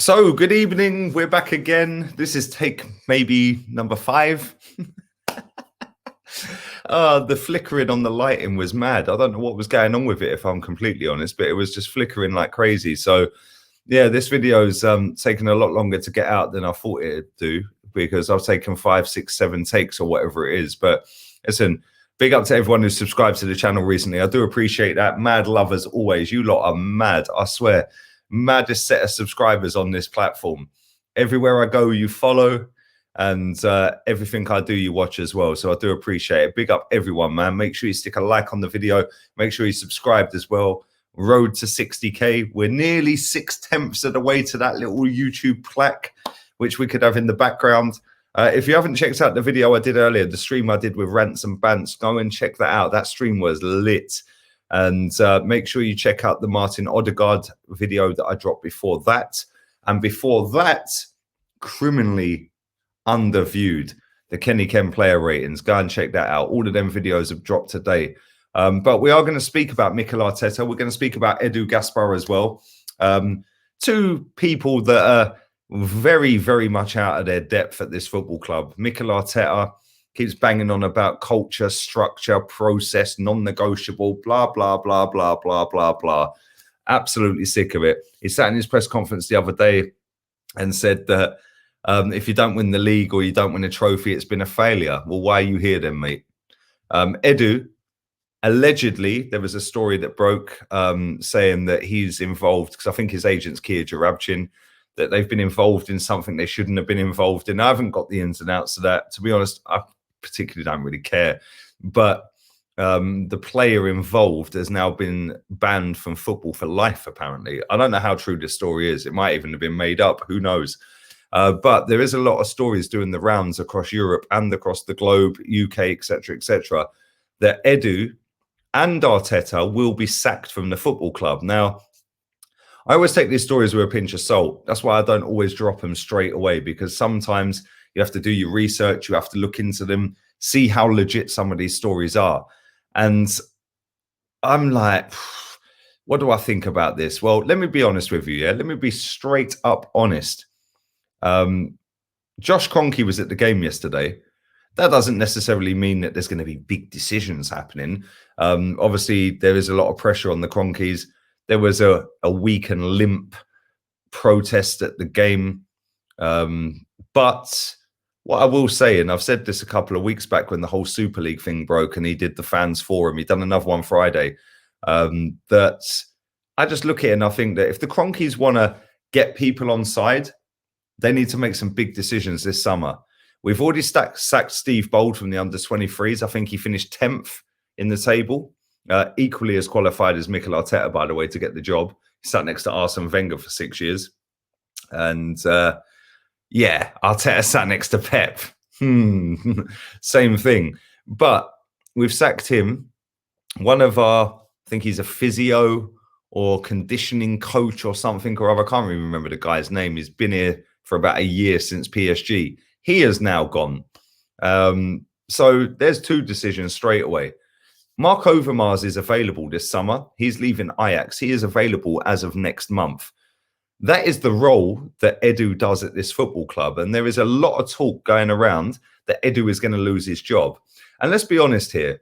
So, good evening. We're back again. This is take maybe number 5. The flickering on the lighting was mad. I don't know what was going on with it, if I'm completely honest, but it was just flickering like crazy. So, yeah, this video's taken a lot longer to get out than I thought it'd do because I've taken 5, 6, 7 takes or whatever it is. But listen, big up to everyone who's subscribed to the channel recently. I do appreciate that. Mad love as always. You lot are mad, I swear. Maddest set of subscribers on this platform. Everywhere I go, you follow, and everything I do, you watch as well. So I do appreciate it. Big up everyone, man. Make sure you stick a like on the video. Make sure you subscribed as well. Road to 60K. We're nearly 6/10 of the way to that little YouTube plaque, which we could have in the background. If you haven't checked out the video I did earlier, the stream I did with Rants and Bants, go and check that out. That stream was lit. And make sure you check out the Martin Odegaard video that I dropped before that. And before that, criminally underviewed, the Kenny Ken player ratings. Go and check that out. All of them videos have dropped today. But we are going to speak about Mikel Arteta. We're going to speak about Edu Gaspar as well. Two people that are very, very much out of their depth at this football club. Mikel Arteta keeps banging on about culture, structure, process, non-negotiable, blah, blah, blah, blah, blah, blah, blah. Absolutely sick of it. He sat in his press conference the other day and said that if you don't win the league or you don't win a trophy, it's been a failure. Well, why are you here then, mate? Edu, allegedly, there was a story that broke saying that he's involved, because I think his agent's Kia Jarabchin, that they've been involved in something they shouldn't have been involved in. I haven't got the ins and outs of that. To be honest, I particularly don't really care. But the player involved has now been banned from football for life, apparently. I don't know how true this story is. It might even have been made up. Who knows? But there is a lot of stories doing the rounds across Europe and across the globe, UK, etc., that Edu and Arteta will be sacked from the football club. Now, I always take these stories with a pinch of salt. That's why I don't always drop them straight away, because sometimes you have to do your research, you have to look into them, see how legit some of these stories are. And I'm like, what do I think about this? Well, let me be honest with you, yeah? Let me be straight up honest. Josh Kroenke was at the game yesterday. That doesn't necessarily mean that there's going to be big decisions happening. Obviously, there is a lot of pressure on the Kroenkes. There was a weak and limp protest at the game. But what I will say, and I've said this a couple of weeks back when the whole Super League thing broke and he did the fans forum, he done another one Friday, that I just look at it and I think that if the Kroenkes want to get people on side, they need to make some big decisions this summer. We've already sacked Steve Bold from the under-23s. I think he finished 10th in the table. Equally as qualified as Mikel Arteta, by the way, to get the job. He sat next to Arsene Wenger for 6 years. And yeah, Arteta sat next to Pep. Same thing. But we've sacked him. One of our, I think he's a physio or conditioning coach or something or other. I can't even remember the guy's name. He's been here for about a year since PSG. He has now gone. So there's 2 decisions straight away. Mark Overmars is available this summer. He's leaving Ajax. He is available as of next month. That is the role that Edu does at this football club. And there is a lot of talk going around that Edu is going to lose his job. And let's be honest here.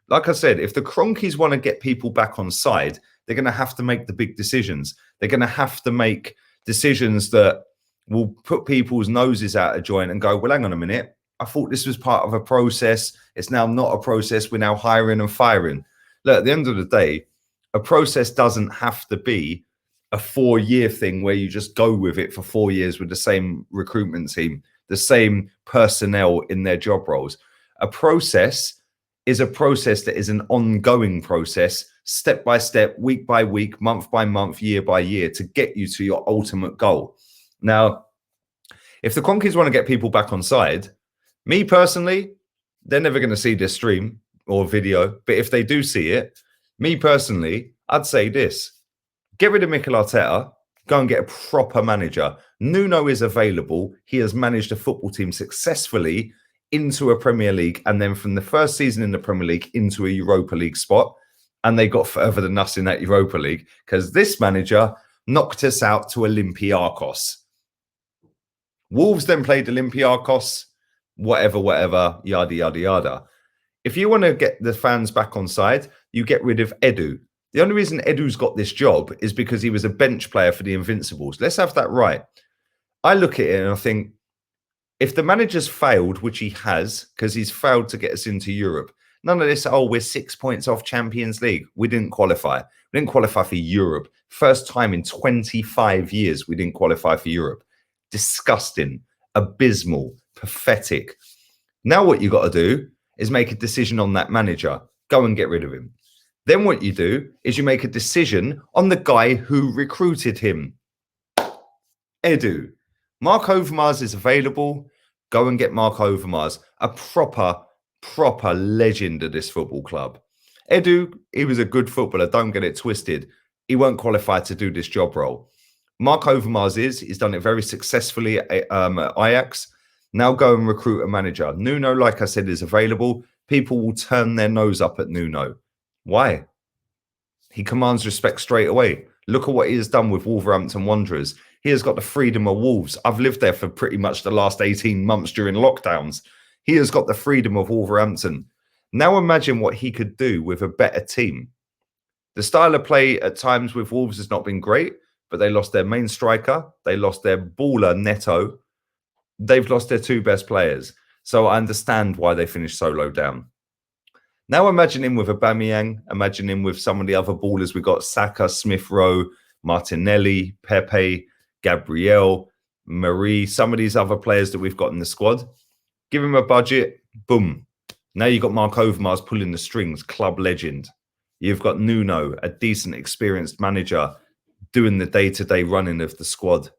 Like I said, if the Kroenkes want to get people back on side, they're going to have to make the big decisions. They're going to have to make decisions that will put people's noses out of joint and go, well, hang on a minute. I thought this was part of a process. It's now not a process. We're now hiring and firing. Look, at the end of the day, a process doesn't have to be a 4-year thing where you just go with it for 4 years with the same recruitment team, the same personnel in their job roles. A process is a process that is an ongoing process, step by step, week by week, month by month, year by year, to get you to your ultimate goal. Now, if the Kroenkes want to get people back on side, me personally, they're never going to see this stream or video. But if they do see it, me personally, I'd say this. Get rid of Mikel Arteta. Go and get a proper manager. Nuno is available. He has managed a football team successfully into a Premier League. And then from the first season in the Premier League into a Europa League spot. And they got further than us in that Europa League. Because this manager knocked us out to Olympiacos. Wolves then played Olympiacos, whatever, yada, yada, yada. If you want to get the fans back on side, you get rid of Edu. The only reason Edu's got this job is because he was a bench player for the Invincibles. Let's have that right. I look at it and I think, if the manager's failed, which he has, because he's failed to get us into Europe, none of this, oh, we're 6 points off Champions League. We didn't qualify. We didn't qualify for Europe. First time in 25 years we didn't qualify for Europe. Disgusting, abysmal, pathetic. Now what you got to do is make a decision on that manager. Go and get rid of him. Then what you do is you make a decision on the guy who recruited him. Edu. Mark Overmars is available. Go and get Mark Overmars, a proper legend of this football club. Edu, he was a good footballer. Don't get it twisted. He won't qualify to do this job role. Mark Overmars he's done it very successfully at Ajax. Now go and recruit a manager. Nuno, like I said, is available. People will turn their nose up at Nuno. Why? He commands respect straight away. Look at what he has done with Wolverhampton Wanderers. He has got the freedom of Wolves. I've lived there for pretty much the last 18 months during lockdowns. He has got the freedom of Wolverhampton. Now imagine what he could do with a better team. The style of play at times with Wolves has not been great, but they lost their main striker. They lost their baller, Neto. They've lost their two best players. So I understand why they finished so low down. Now imagine him with Aubameyang. Imagine him with some of the other ballers. We've got Saka, Smith-Rowe, Martinelli, Pepe, Gabriel, Marie, some of these other players that we've got in the squad. Give him a budget, boom. Now you've got Mark Overmars pulling the strings, club legend. You've got Nuno, a decent, experienced manager, doing the day-to-day running of the squad.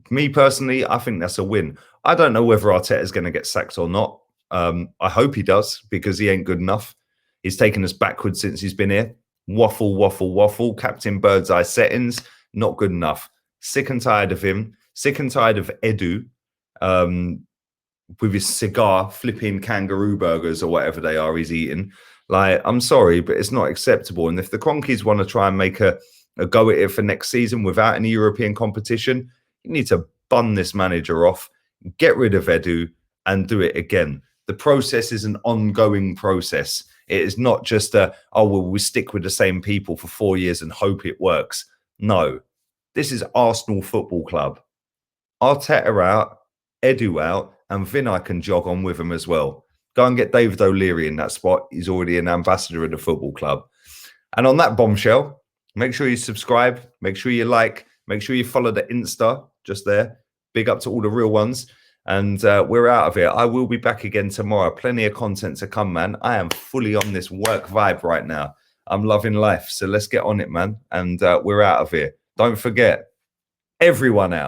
Me personally, I think that's a win. I don't know whether Arteta is going to get sacked or not. I hope he does, because he ain't good enough. He's taken us backwards since he's been here. Waffle. Captain Birdseye settings, not good enough. Sick and tired of him. Sick and tired of Edu with his cigar, flipping kangaroo burgers or whatever they are he's eating. Like, I'm sorry, but it's not acceptable. And if the Cronkies want to try and make a go at it for next season without any European competition, you need to bun this manager off, get rid of Edu, and do it again. The process is an ongoing process. It is not just oh, well, we stick with the same people for 4 years and hope it works. No, this is Arsenal Football Club. Arteta out, Edu out, and Vinay can jog on with him as well. Go and get David O'Leary in that spot. He's already an ambassador of the football club. And on that bombshell, make sure you subscribe, make sure you like, make sure you follow the Insta just there. Big up to all the real ones. And we're out of here. I will be back again tomorrow. Plenty of content to come, man. I am fully on this work vibe right now. I'm loving life. So let's get on it, man. And we're out of here. Don't forget, everyone out.